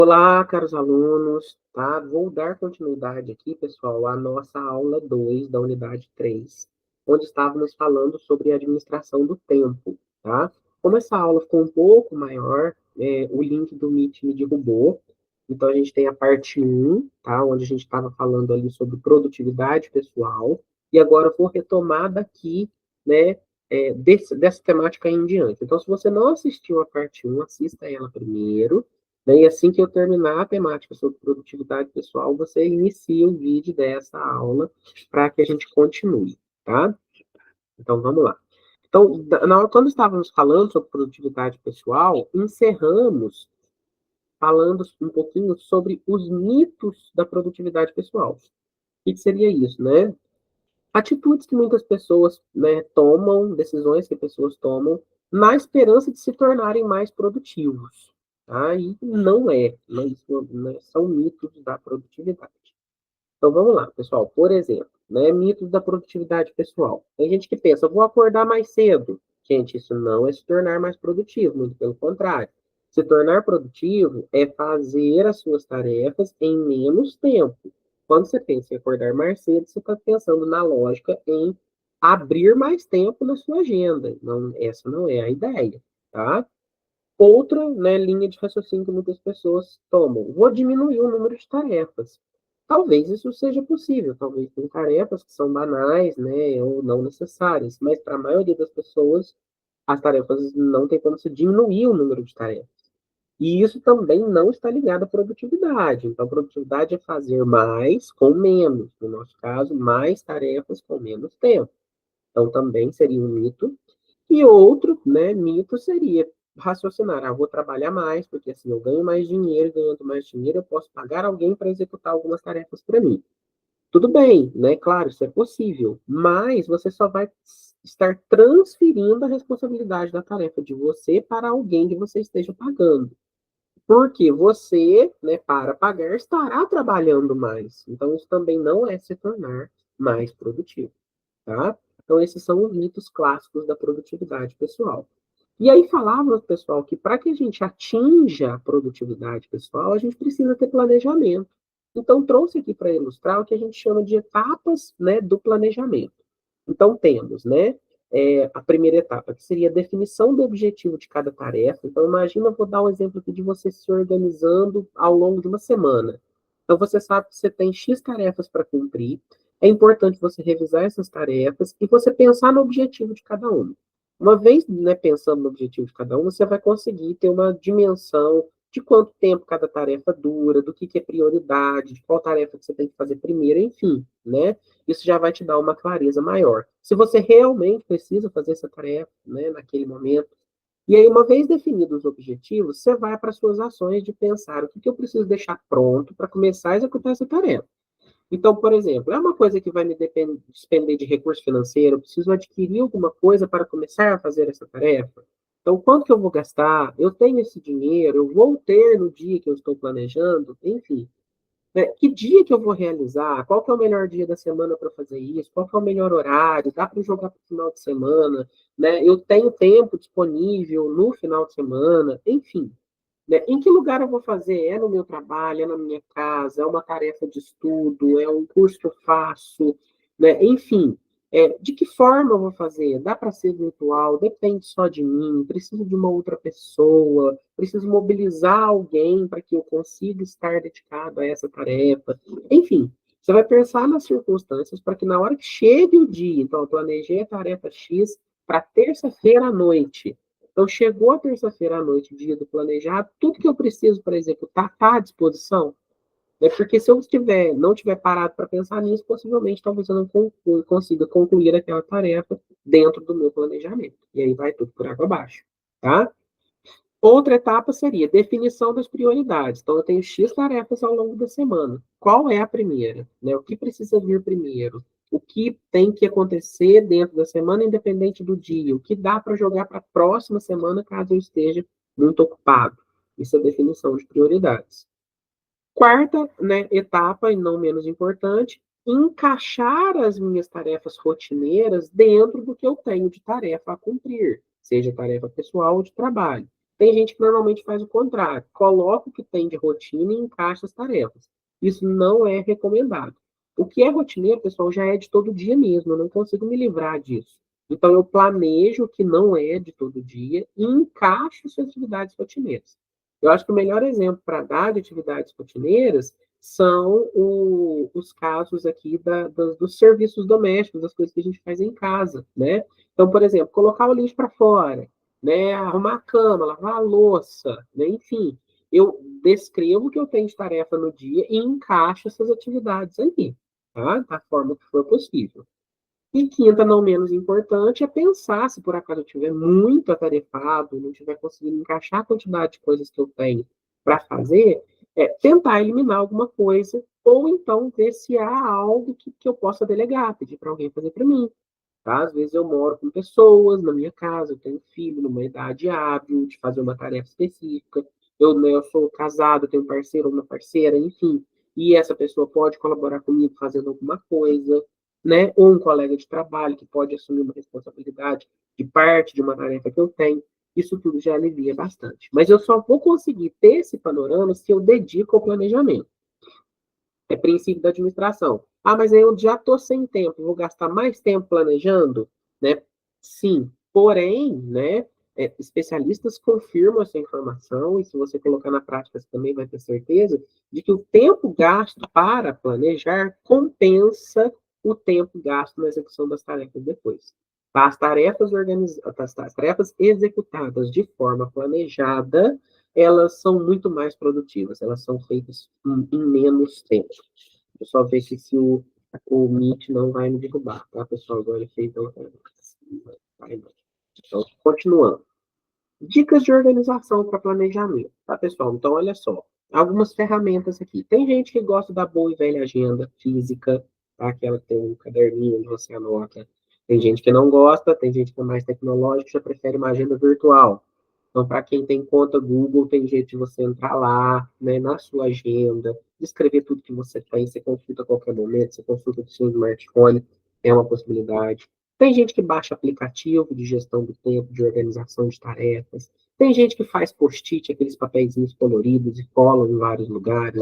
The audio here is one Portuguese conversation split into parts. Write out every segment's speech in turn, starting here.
Olá, caros alunos, tá? Vou dar continuidade aqui, pessoal, à nossa aula 2 da unidade 3, onde estávamos falando sobre administração do tempo, tá? Como essa aula ficou um pouco maior, o link do Meet me derrubou, então a gente tem a parte um, tá? Onde a gente estava falando ali sobre produtividade pessoal, e agora eu vou retomar daqui, né, dessa temática aí em diante. Então, se você não assistiu a parte um, assista ela primeiro, né? E assim que eu terminar a temática sobre produtividade pessoal, você inicia o vídeo dessa aula para que a gente continue, tá? Então, vamos lá. Então, quando estávamos falando sobre produtividade pessoal, encerramos falando um pouquinho sobre os mitos da produtividade pessoal. O que seria isso, né? Atitudes que muitas pessoas, né, tomam, decisões que pessoas tomam, na esperança de se tornarem mais produtivos. Tá? E não, isso, né, são mitos da produtividade. Então vamos lá, pessoal. Por exemplo, né, mitos da produtividade pessoal. Tem gente que pensa, vou acordar mais cedo. Gente, isso não é se tornar mais produtivo, muito pelo contrário. Se tornar produtivo é fazer as suas tarefas em menos tempo. Quando você pensa em acordar mais cedo, você está pensando na lógica em abrir mais tempo na sua agenda. Não, essa não é a ideia, tá? Outra, né, linha de raciocínio que muitas pessoas tomam. Vou diminuir o número de tarefas. Talvez isso seja possível, talvez tem tarefas que são banais, né, ou não necessárias, mas para a maioria das pessoas, as tarefas não tem como se diminuir o número de tarefas. E isso também não está ligado à produtividade. Então, produtividade é fazer mais com menos. No nosso caso, mais tarefas com menos tempo. Então, também seria um mito. E outro, né, mito seria raciocinar, vou trabalhar mais, porque assim eu ganho mais dinheiro, ganhando mais dinheiro, eu posso pagar alguém para executar algumas tarefas para mim. Tudo bem, né? Claro, isso é possível, mas você só vai estar transferindo a responsabilidade da tarefa de você para alguém que você esteja pagando. Porque você, né, para pagar, estará trabalhando mais. Então, isso também não é se tornar mais produtivo, tá? Então, esses são os mitos clássicos da produtividade pessoal. E aí falava, pessoal, que para que a gente atinja a produtividade pessoal, a gente precisa ter planejamento. Então, trouxe aqui para ilustrar o que a gente chama de etapas, né, do planejamento. Então, temos, né, a primeira etapa, que seria a definição do objetivo de cada tarefa. Então, imagina, eu vou dar um exemplo aqui de você se organizando ao longo de uma semana. Então, você sabe que você tem X tarefas para cumprir, é importante você revisar essas tarefas e você pensar no objetivo de cada uma. Uma vez, né, pensando no objetivo de cada uma, você vai conseguir ter uma dimensão de quanto tempo cada tarefa dura, do que é prioridade, de qual tarefa que você tem que fazer primeiro, enfim, né? Isso já vai te dar uma clareza maior. Se você realmente precisa fazer essa tarefa, né, naquele momento. E aí, uma vez definidos os objetivos, você vai para as suas ações de pensar o que eu preciso deixar pronto para começar a executar essa tarefa. Então, por exemplo, é uma coisa que vai me despender de recurso financeiro, eu preciso adquirir alguma coisa para começar a fazer essa tarefa. Então, quanto que eu vou gastar? Eu tenho esse dinheiro, eu vou ter no dia que eu estou planejando, enfim. Né? Que dia que eu vou realizar? Qual que é o melhor dia da semana para fazer isso? Qual que é o melhor horário? Dá para jogar para o final de semana? Né? Eu tenho tempo disponível no final de semana? Enfim, né? Em que lugar eu vou fazer? É no meu trabalho, é na minha casa, é uma tarefa de estudo, é um curso que eu faço, né? Enfim, de que forma eu vou fazer? Dá para ser virtual? Depende só de mim? Preciso de uma outra pessoa? Preciso mobilizar alguém para que eu consiga estar dedicado a essa tarefa? Enfim, você vai pensar nas circunstâncias para que na hora que chegue o dia, então eu planejei a tarefa X para terça-feira à noite. Então, chegou a terça-feira à noite, dia do planejado, tudo que eu preciso para executar está à disposição. Né? Porque se eu não tiver parado para pensar nisso, possivelmente talvez eu não consiga concluir aquela tarefa dentro do meu planejamento. E aí vai tudo por água abaixo. Tá? Outra etapa seria definição das prioridades. Então, eu tenho X tarefas ao longo da semana. Qual é a primeira? Né? O que precisa vir primeiro? O que tem que acontecer dentro da semana, independente do dia? O que dá para jogar para a próxima semana, caso eu esteja muito ocupado? Isso é definição de prioridades. Quarta, né, etapa, e não menos importante, encaixar as minhas tarefas rotineiras dentro do que eu tenho de tarefa a cumprir, seja tarefa pessoal ou de trabalho. Tem gente que normalmente faz o contrário, coloca o que tem de rotina e encaixa as tarefas. Isso não é recomendado. O que é rotineiro, pessoal, já é de todo dia mesmo, eu não consigo me livrar disso. Então, eu planejo o que não é de todo dia e encaixo suas atividades rotineiras. Eu acho que o melhor exemplo para dar de atividades rotineiras são os casos aqui dos serviços domésticos, das coisas que a gente faz em casa, né? Então, por exemplo, colocar o lixo para fora, né? Arrumar a cama, lavar a louça, né? Enfim, eu descrevo o que eu tenho de tarefa no dia e encaixo essas atividades ali, tá? Da forma que for possível. E quinta, não menos importante, é pensar se por acaso eu estiver muito atarefado, não estiver conseguindo encaixar a quantidade de coisas que eu tenho para fazer, tentar eliminar alguma coisa, ou então ver se há algo que eu possa delegar, pedir para alguém fazer para mim. Tá? Às vezes eu moro com pessoas na minha casa, eu tenho filho numa idade hábil de fazer uma tarefa específica, eu sou casado, tenho um parceiro ou uma parceira, enfim, e essa pessoa pode colaborar comigo fazendo alguma coisa, né? Ou um colega de trabalho que pode assumir uma responsabilidade de parte de uma tarefa que eu tenho. Isso tudo já alivia bastante. Mas eu só vou conseguir ter esse panorama se eu dedico ao planejamento. É princípio da administração. Ah, mas aí eu já estou sem tempo, vou gastar mais tempo planejando, né? Sim, porém, né? Especialistas confirmam essa informação e se você colocar na prática, você também vai ter certeza de que o tempo gasto para planejar compensa o tempo gasto na execução das tarefas depois. As tarefas executadas de forma planejada, elas são muito mais produtivas, elas são feitas em menos tempo. Eu só ver se o Meet não vai me derrubar, tá, pessoal? Agora ele fez outra. Então, continuando. Dicas de organização para planejamento, tá, pessoal? Então, olha só. Algumas ferramentas aqui. Tem gente que gosta da boa e velha agenda física, tá? Aquela que tem um caderninho onde você anota. Tem gente que não gosta, tem gente que é mais tecnológica, já prefere uma agenda virtual. Então, para quem tem conta Google, tem jeito de você entrar lá, né, na sua agenda, escrever tudo que você tem, você consulta a qualquer momento, você consulta do seu smartphone, é uma possibilidade. Tem gente que baixa aplicativo de gestão do tempo, de organização de tarefas. Tem gente que faz post-it, aqueles papeizinhos coloridos e cola em vários lugares,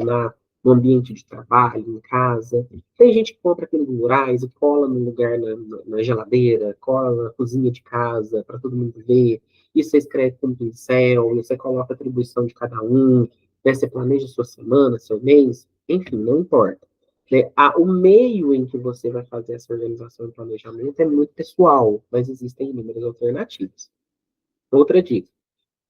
no ambiente de trabalho, em casa. Tem gente que compra aqueles murais e cola no lugar na geladeira, cola na cozinha de casa, para todo mundo ver. E você escreve com pincel, e você coloca a atribuição de cada um, né? Você planeja sua semana, seu mês, enfim, não importa. Né? O meio em que você vai fazer essa organização e planejamento é muito pessoal, mas existem inúmeras alternativas. Outra dica.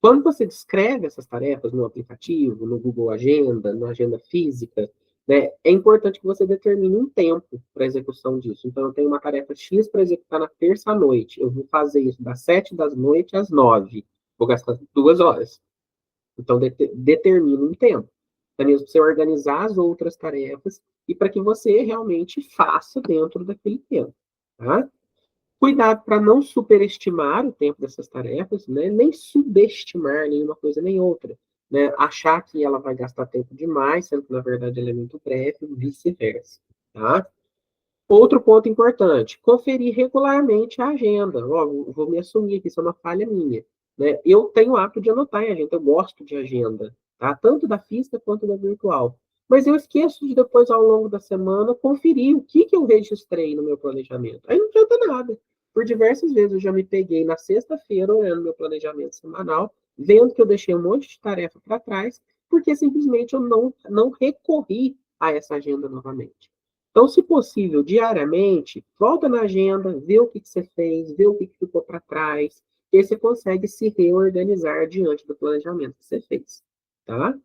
Quando você descreve essas tarefas no aplicativo, no Google Agenda, na agenda física, né, é importante que você determine um tempo para execução disso. Então, eu tenho uma tarefa X para executar na terça à noite. Eu vou fazer isso das 7 da noite às 9. Vou gastar 2 horas. Então, determine um tempo. É mesmo para você organizar as outras tarefas e para que você realmente faça dentro daquele tempo. Tá? Cuidado para não superestimar o tempo dessas tarefas, né? Nem subestimar nenhuma coisa nem outra. Né? Achar que ela vai gastar tempo demais, sendo que na verdade ela é muito breve, e vice-versa. Tá? Outro ponto importante, conferir regularmente a agenda. Ó, vou me assumir aqui, isso é uma falha minha. Né? Eu tenho o hábito de anotar em agenda, eu gosto de agenda, tá? Tanto da física quanto da virtual. Mas eu esqueço de depois, ao longo da semana, conferir o que eu registrei no meu planejamento. Aí não adianta nada. Por diversas vezes eu já me peguei na sexta-feira olhando meu planejamento semanal, vendo que eu deixei um monte de tarefa para trás, porque simplesmente eu não recorri a essa agenda novamente. Então, se possível, diariamente, volta na agenda, vê o que você fez, vê o que ficou para trás, e aí você consegue se reorganizar diante do planejamento que você fez, tá?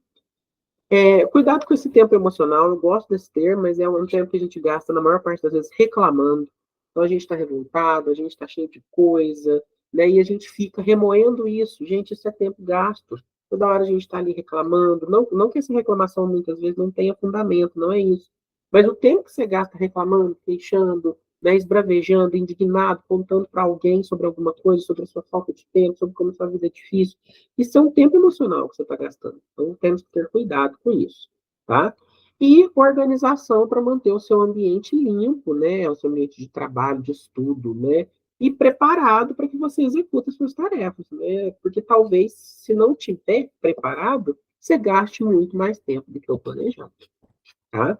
Cuidado com esse tempo emocional, eu gosto desse termo, mas é um tempo que a gente gasta, na maior parte das vezes, reclamando. Então, a gente está revoltado, a gente está cheio de coisa, né? E a gente fica remoendo isso. Gente, isso é tempo gasto. Toda hora a gente está ali reclamando. Não, não que essa reclamação muitas vezes não tenha fundamento, não é isso. Mas o tempo que você gasta reclamando, queixando, né, esbravejando, indignado, contando para alguém sobre alguma coisa, sobre a sua falta de tempo, sobre como a sua vida é difícil, isso é um tempo emocional que você está gastando. Então, temos que ter cuidado com isso, tá? E organização para manter o seu ambiente limpo, né? O seu ambiente de trabalho, de estudo, né? e preparado para que você execute as suas tarefas, né? Porque talvez, se não tiver preparado, você gaste muito mais tempo do que o planejado, tá?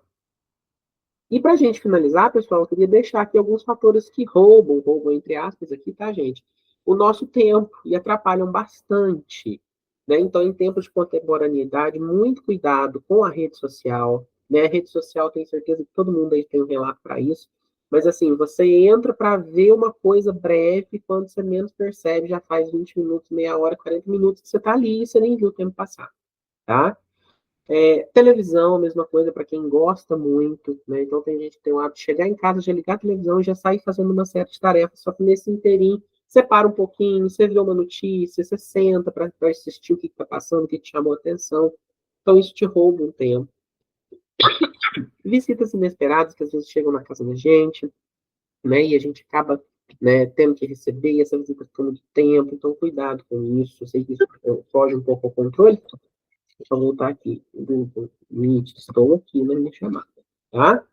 E para a gente finalizar, pessoal, eu queria deixar aqui alguns fatores que roubam entre aspas aqui, tá, gente? O nosso tempo e atrapalham bastante, né? Então, em tempos de contemporaneidade, muito cuidado com a rede social, né? A rede social, tenho certeza que todo mundo aí tem um relato para isso, mas assim, você entra para ver uma coisa breve, quando você menos percebe, já faz 20 minutos, meia hora, 40 minutos que você está ali e você nem viu o tempo passar, tá? Televisão, a mesma coisa para quem gosta muito, né? Então tem gente que tem o hábito de chegar em casa, já ligar a televisão e já sair fazendo uma série de tarefas, só que nesse inteirinho você para um pouquinho, você vê uma notícia, você senta para assistir o que está passando, o que te chamou a atenção. Então isso te rouba um tempo. Visitas inesperadas que às vezes chegam na casa da gente, né? E a gente acaba, né, tendo que receber, e essa visita fica muito tempo, então cuidado com isso. Eu sei que isso foge um pouco ao controle. Deixa eu voltar aqui do Meet, estou aqui na minha chamada, tá?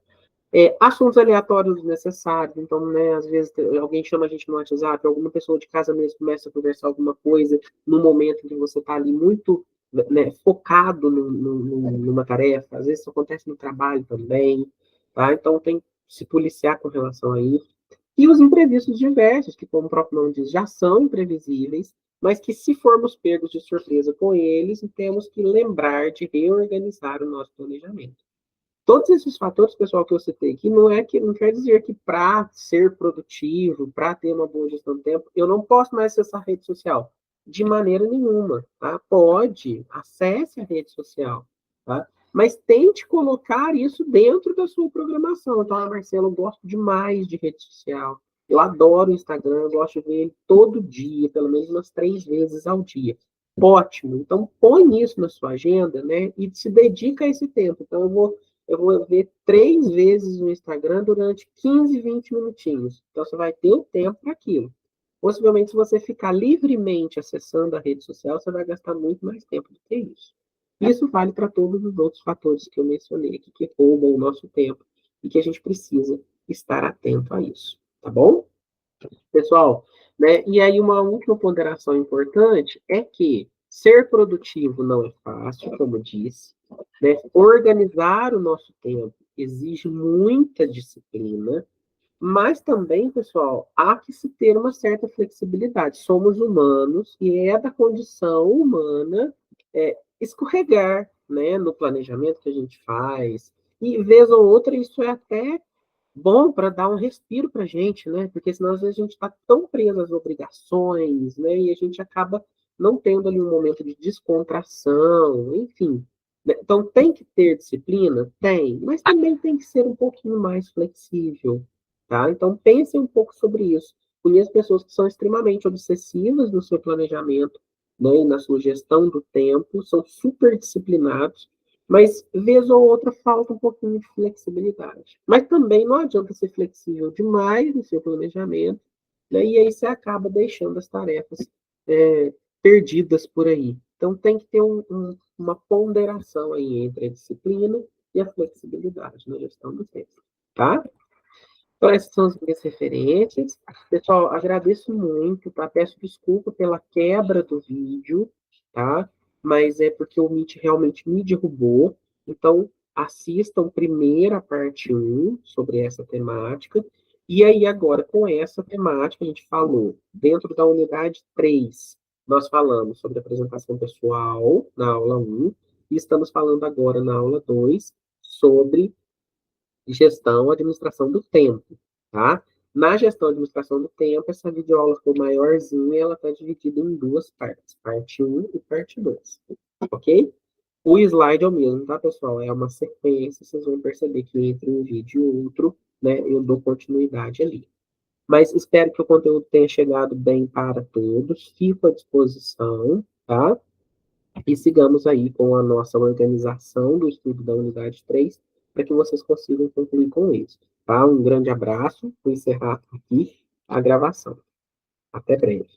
Assuntos aleatórios desnecessários, então, né, às vezes alguém chama a gente no WhatsApp, alguma pessoa de casa mesmo começa a conversar alguma coisa no momento em que você está ali muito, né, focado numa tarefa, às vezes isso acontece no trabalho também, tá? Então tem que se policiar com relação a isso. E os imprevistos diversos, que, como o próprio nome diz, já são imprevisíveis, mas que, se formos pegos de surpresa com eles, temos que lembrar de reorganizar o nosso planejamento. Todos esses fatores, pessoal, que eu citei aqui, não quer dizer que para ser produtivo, para ter uma boa gestão do tempo, eu não posso mais acessar a rede social. De maneira nenhuma, tá? Pode, acesse a rede social, tá? Mas tente colocar isso dentro da sua programação. Então, Marcelo, eu gosto demais de rede social. Eu adoro o Instagram, eu gosto de ver ele todo dia, pelo menos umas 3 vezes ao dia. Ótimo. Então, põe isso na sua agenda, né? E se dedica a esse tempo. Então, eu vou ver 3 vezes no Instagram durante 15, 20 minutinhos. Então, você vai ter o tempo para aquilo. Possivelmente, se você ficar livremente acessando a rede social, você vai gastar muito mais tempo do que isso. Isso vale para todos os outros fatores que eu mencionei aqui, que roubam o nosso tempo e que a gente precisa estar atento a isso. Tá bom? Pessoal, né? E aí uma última ponderação importante é que ser produtivo não é fácil, como eu disse, né? Organizar o nosso tempo exige muita disciplina, mas também, pessoal, há que se ter uma certa flexibilidade. Somos humanos e é da condição humana escorregar, né, no planejamento que a gente faz. E, vez ou outra, isso é até bom para dar um respiro para a gente, né? Porque senão às vezes a gente está tão preso às obrigações, né? E a gente acaba não tendo ali um momento de descontração, enfim. Né? Então tem que ter disciplina? Tem, mas também tem que ser um pouquinho mais flexível, tá? Então pense um pouco sobre isso. Conheço pessoas que são extremamente obsessivas no seu planejamento, né? E na sua gestão do tempo, são super disciplinados, mas, vez ou outra, falta um pouquinho de flexibilidade. Mas também não adianta ser flexível demais no seu planejamento, né? E aí você acaba deixando as tarefas perdidas por aí. Então, tem que ter uma ponderação aí entre a disciplina e a flexibilidade na gestão do tempo, tá? Então, essas são as minhas referências. Pessoal, agradeço muito, tá? Peço desculpa pela quebra do vídeo, tá? Mas é porque o Meet realmente me derrubou. Então, assistam primeiro a parte 1 sobre essa temática. E aí, agora, com essa temática, a gente falou, dentro da unidade 3, nós falamos sobre apresentação pessoal na aula 1, e estamos falando agora na aula 2 sobre gestão, administração do tempo, tá? Na gestão e administração do tempo, essa videoaula ficou maiorzinha e ela está dividida em duas partes, parte 1 e parte 2, ok? O slide é o mesmo, tá, pessoal? É uma sequência, vocês vão perceber que entre um vídeo e outro, né, eu dou continuidade ali. Mas espero que o conteúdo tenha chegado bem para todos, fico à disposição, tá? E sigamos aí com a nossa organização do estudo da unidade 3 para que vocês consigam concluir com isso. Tá? Um grande abraço, vou encerrar aqui a gravação. Até breve.